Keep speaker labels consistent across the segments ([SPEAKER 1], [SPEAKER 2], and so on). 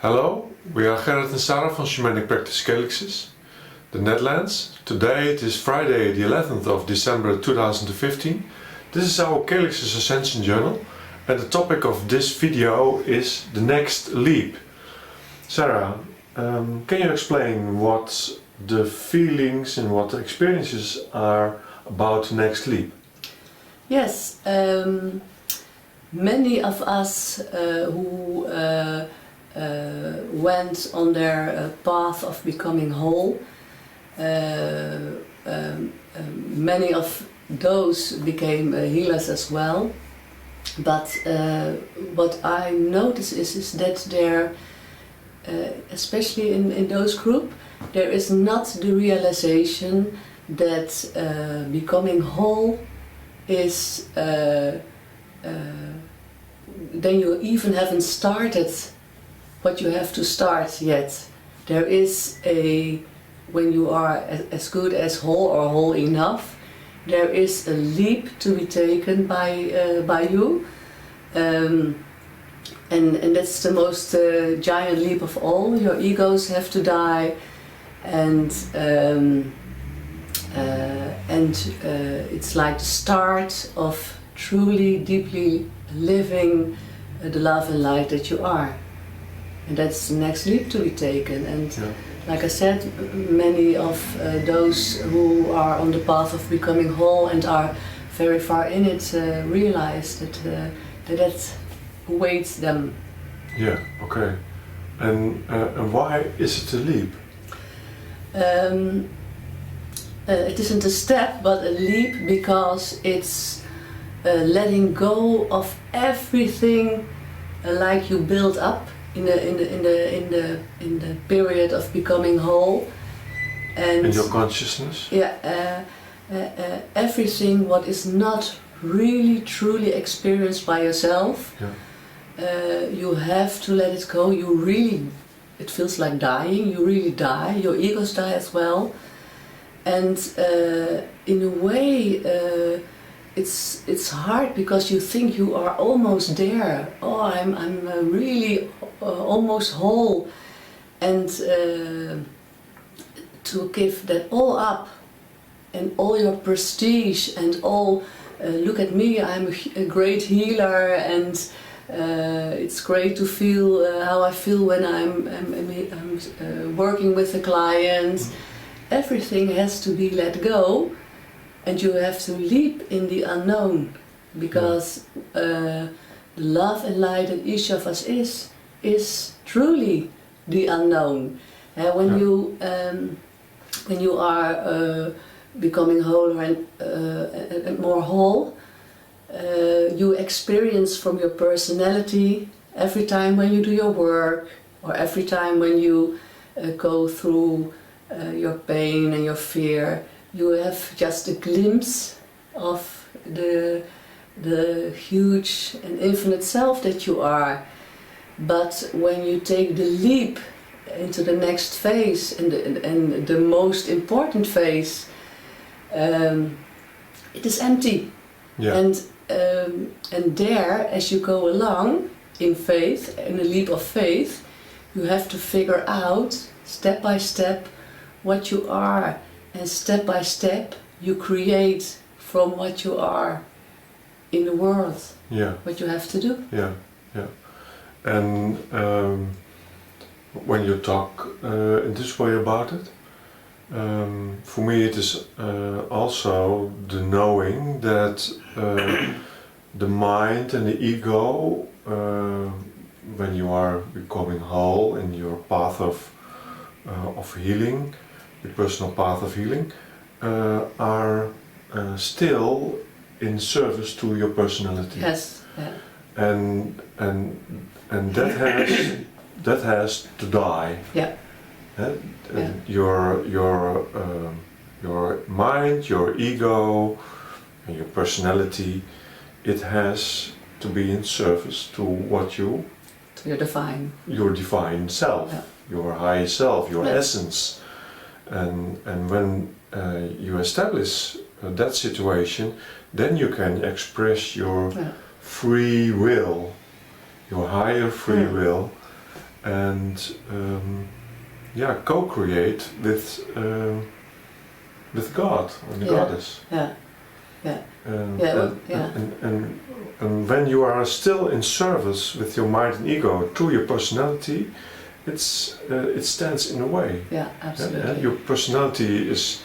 [SPEAKER 1] Hello, we are Gerrit and Sarah from Shamanic Practice Calyxes, the Netherlands. Today it is Friday the 11th of December 2015. This is our Calyxes Ascension Journal and the topic of this video is the next leap. Sarah, can you explain what the feelings and what the experiences are about the next leap?
[SPEAKER 2] Yes, many of us who went on their path of becoming whole, many of those became healers as well. But what I notice is that there, especially in those group, there is not the realization that becoming whole is then you even haven't started what you have to start yet. There is when you are as good as whole or whole enough, there is a leap to be taken by you, and that's the most giant leap of all. Your egos have to die, and it's like the start of truly, deeply living the love and light that you are. And that's the next leap to be taken. And like I said, many of those who are on the path of becoming whole and are very far in it realize that awaits them.
[SPEAKER 1] Yeah, okay. And why is it a leap?
[SPEAKER 2] It isn't a step, but a leap because it's letting go of everything like you build up in the period of becoming whole, and
[SPEAKER 1] in your consciousness.
[SPEAKER 2] Yeah, everything what is not really truly experienced by yourself. Yeah. You have to let it go. It feels like dying. You really die. Your egos die as well, and in a way. It's hard because you think you are almost there. Oh, I'm really almost whole, and to give that all up, and all your prestige, and all. Look at me, I'm a great healer, and it's great to feel how I feel when I'm working with a client. Everything has to be let go. And you have to leap in the unknown, because the love and light that each of us is truly the unknown. When you are becoming wholer and more whole, you experience from your personality every time when you do your work, or every time when you go through your pain and your fear. You have just a glimpse of the huge and infinite self that you are. But when you take the leap into the next phase and the most important phase, it is empty. Yeah. And there, as you go along in faith, in a leap of faith, you have to figure out step by step what you are. And step by step, you create from what you are in the world. Yeah. What you have to do.
[SPEAKER 1] Yeah, yeah. And when you talk in this way about it, for me it is also the knowing that the mind and the ego, when you are becoming whole in your path of healing, the personal path of healing, are still in service to your personality.
[SPEAKER 2] Yes. Yeah.
[SPEAKER 1] And that has to die.
[SPEAKER 2] Yeah.
[SPEAKER 1] And your mind, your ego, and your personality, it has to be in service to what you.
[SPEAKER 2] To your divine
[SPEAKER 1] self, your high self, your essence. And when you establish that situation, then you can express your free will, your higher free will, and co-create with God and the Goddess.
[SPEAKER 2] Yeah.
[SPEAKER 1] And when you are still in service with your mind and ego through your personality, it stands in a way.
[SPEAKER 2] Yeah, absolutely.
[SPEAKER 1] Your personality is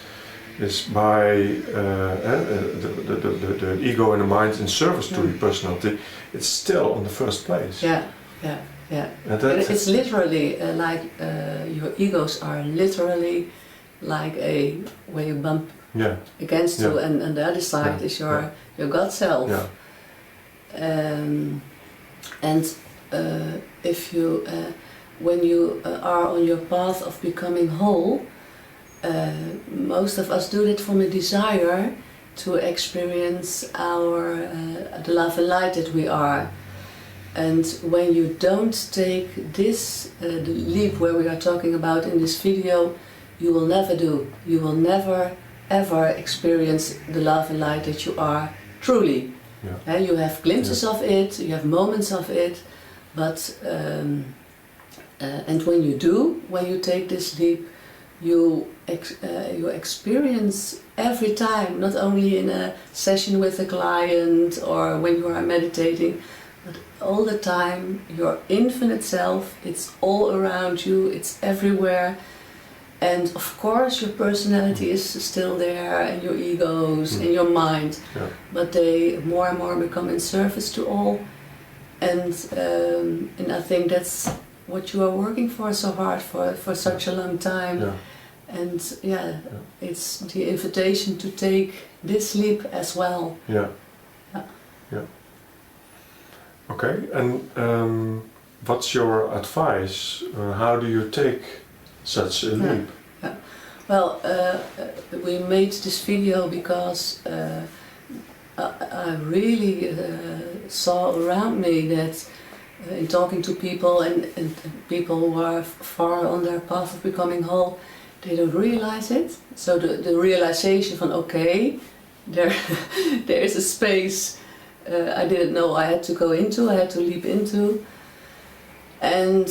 [SPEAKER 1] by the ego and the mind in service to your personality. It's still on the first place.
[SPEAKER 2] Yeah. And it's literally like your egos are literally like where you bump against you, and the other side is your God self.
[SPEAKER 1] Yeah.
[SPEAKER 2] If you when you are on your path of becoming whole, most of us do it from a desire to experience the love and light that we are. And when you don't take this the leap where we are talking about in this video, you will never do. You will never ever experience the love and light that you are truly.
[SPEAKER 1] Yeah.
[SPEAKER 2] You have glimpses of it, you have moments of it, but and when you take this leap, you experience every time, not only in a session with a client or when you are meditating, but all the time, your infinite self. It's all around you, it's everywhere. And of course your personality is still there, and your egos and your mind, but they more and more become in service to all. And I think that's what you are working for so hard for such a long time.
[SPEAKER 1] Yeah.
[SPEAKER 2] And it's the invitation to take this leap as well.
[SPEAKER 1] Yeah. Okay, and what's your advice? How do you take such a leap?
[SPEAKER 2] Well, we made this video because I really saw around me that in talking to people and people who are far on their path of becoming whole, they don't realize it. So the realization from, okay, there is a space I didn't know I had to go into, I had to leap into. And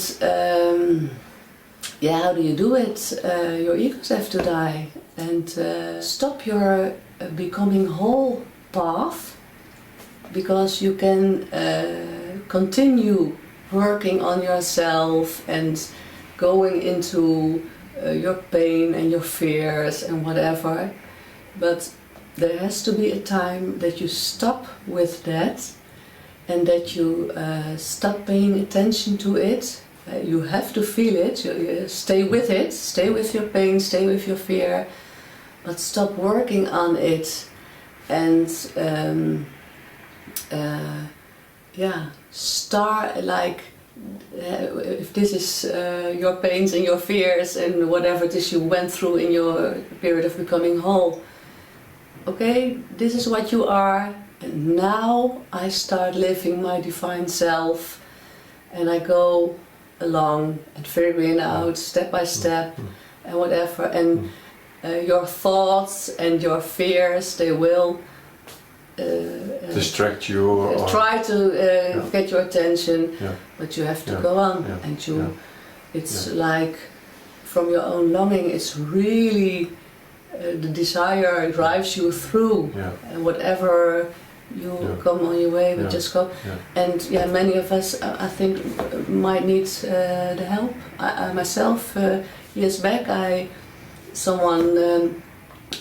[SPEAKER 2] how do you do it? Your egos have to die, and stop your becoming whole path, because you can continue working on yourself and going into your pain and your fears and whatever, but there has to be a time that you stop with that, and that you stop paying attention to it. You have to feel it, stay with it, stay with your pain, stay with your fear, but stop working on it, and start like, if this is your pains and your fears and whatever it is you went through in your period of becoming whole, okay, this is what you are, and now I start living my divine self, and I go along and figuring out step by step and whatever, and your thoughts and your fears, they will
[SPEAKER 1] distract you or
[SPEAKER 2] try to get your attention, but you have to go on, and it's like from your own longing, it's really the desire drives you through, and whatever you come on your way, but just go. And many of us, I think, might need the help. I myself, years back, a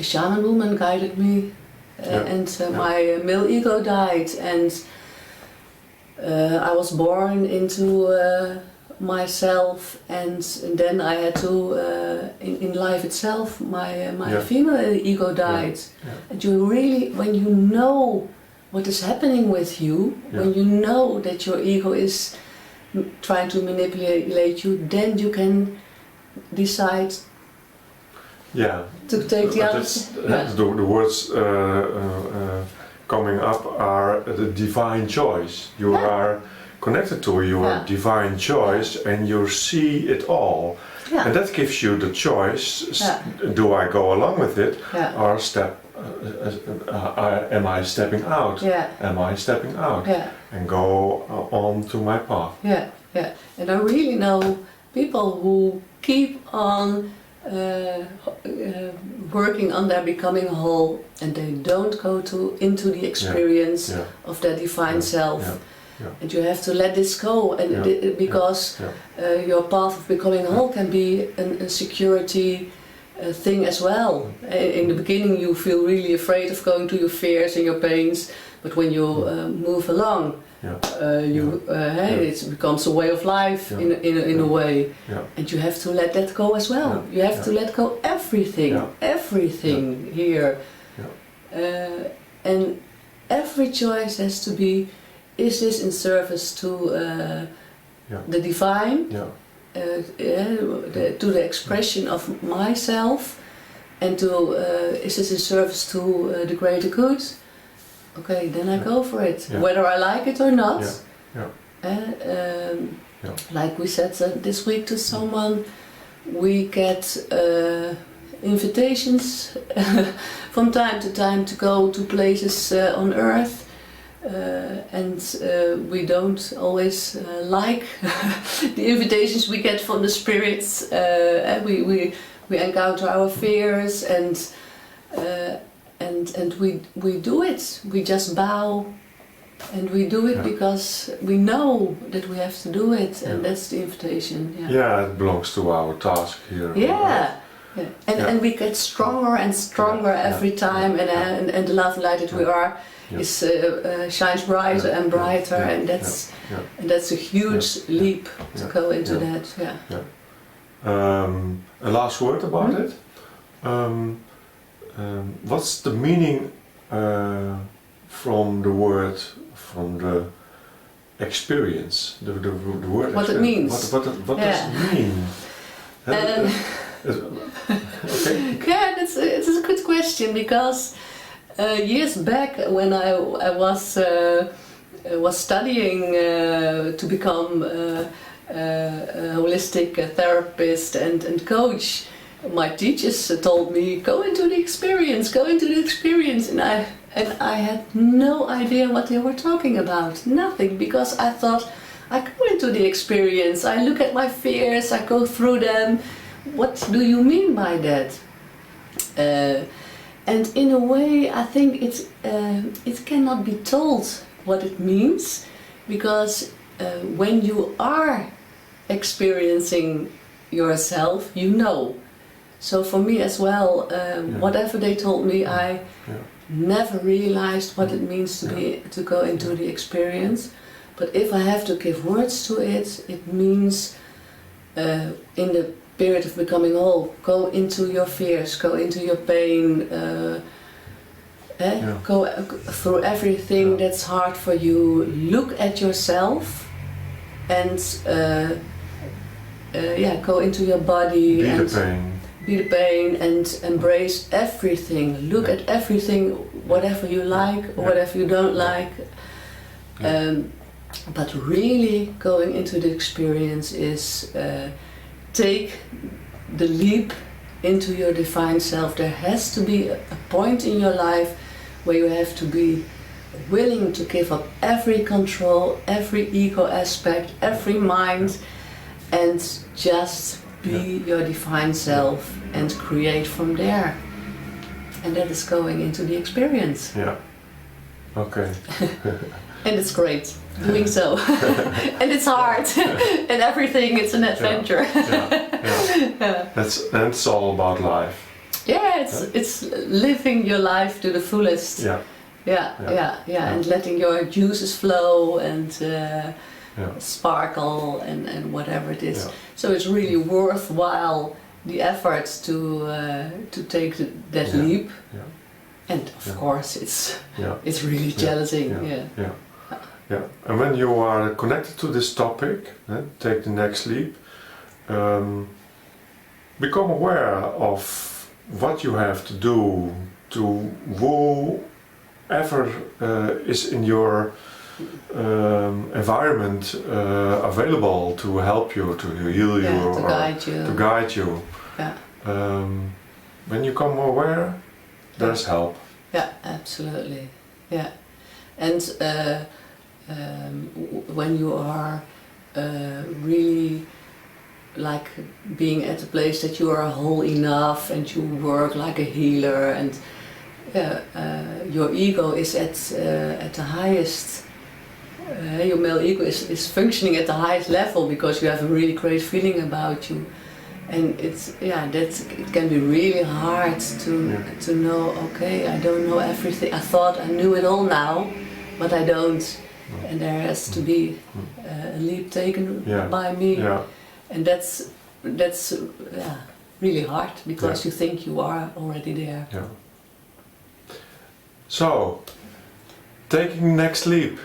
[SPEAKER 2] shaman woman guided me, and my male ego died, and I was born into myself, and then I had to, in life itself, my female ego died. And you really, when you know what is happening with you, when you know that your ego is trying to manipulate you, then you can decide to take the other.
[SPEAKER 1] The words coming up are the divine choice. You are connected to your divine choice, and you see it all. And that gives you the choice, do I go along with it, or am I stepping out? Am I stepping out and go on to my path?
[SPEAKER 2] Yeah. And I really know people who keep on working on their becoming whole, and they don't go into the experience of their divine self. And you have to let this go, and because your path of becoming whole can be a security thing as well. In the beginning you feel really afraid of going to your fears and your pains, but when you move along, it becomes a way of life in a way, and you have to let that go as well. You have to let go everything here, and every choice has to be: is this in service to the divine, to the expression of myself, and is this in service to the greater good? Okay, then I go for it, whether I like it or not. Like we said this week to someone, we get invitations from time to time to go to places on earth, and we don't always like the invitations we get from the spirits. We encounter our fears, and we do it. We just bow, and we do it because we know that we have to do it, and that's the invitation.
[SPEAKER 1] It belongs to our task here.
[SPEAKER 2] And we get stronger and stronger every time, and the love light that we are is shines brighter and brighter, and that's a huge leap to go into that.
[SPEAKER 1] A last word about it. What's the meaning from the word, from the experience? The word.
[SPEAKER 2] What
[SPEAKER 1] experience.
[SPEAKER 2] it means.
[SPEAKER 1] What does it mean?
[SPEAKER 2] It's a good question, because years back when I was studying to become a holistic therapist and coach, my teachers told me, go into the experience, and I had no idea what they were talking about, nothing, because I thought, I go into the experience, I look at my fears, I go through them, what do you mean by that? And in a way I think it cannot be told what it means, because when you are experiencing yourself, you know. So for me as well, whatever they told me, I never realized what it means to go into the experience. But if I have to give words to it, it means in the period of becoming whole, go into your fears, go into your pain, go through everything that's hard for you. Look at yourself, and go into your body be the pain and embrace everything. Look at everything, whatever you like or whatever you don't like. But really going into the experience is take the leap into your divine self. There has to be a point in your life where you have to be willing to give up every control, every ego aspect, every mind, and just be your divine self and create from there. And that is going into the experience.
[SPEAKER 1] Okay.
[SPEAKER 2] And it's great doing so. And it's hard. And everything, it's an adventure.
[SPEAKER 1] That's all about life.
[SPEAKER 2] It's living your life to the fullest. And letting your juices flow and sparkle and whatever it is. So it's really worthwhile the effort to take that leap. And of course it's really challenging.
[SPEAKER 1] And when you are connected to this topic, take the next leap, become aware of what you have to do to whoever is in your environment available to help you, to heal you,
[SPEAKER 2] to
[SPEAKER 1] guide you. When you become aware, there's help.
[SPEAKER 2] Absolutely. And when you are really like being at a place that you are whole enough and you work like a healer, and your ego is at the highest. Your male ego is functioning at the highest level because you have a really great feeling about you, and it can be really hard to know. Okay, I don't know everything. I thought I knew it all now, but I don't, and there has to be a leap taken by me, and that's really hard because you think you are already there.
[SPEAKER 1] Yeah. So, taking the next leap.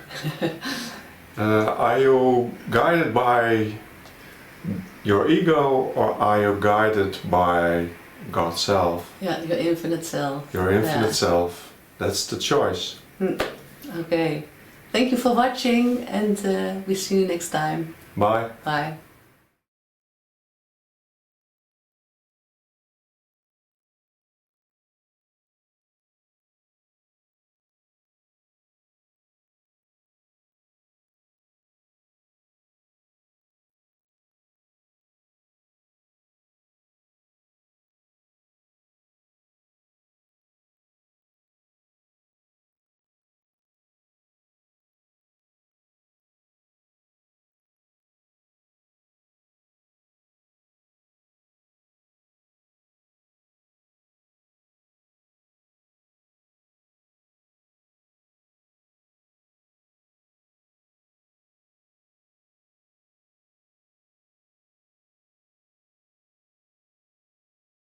[SPEAKER 1] Are you guided by your ego, or are you guided by God's self?
[SPEAKER 2] Yeah, your infinite self.
[SPEAKER 1] Your infinite self. That's the choice.
[SPEAKER 2] Okay. Thank you for watching, and we see you next time.
[SPEAKER 1] Bye.
[SPEAKER 2] Bye.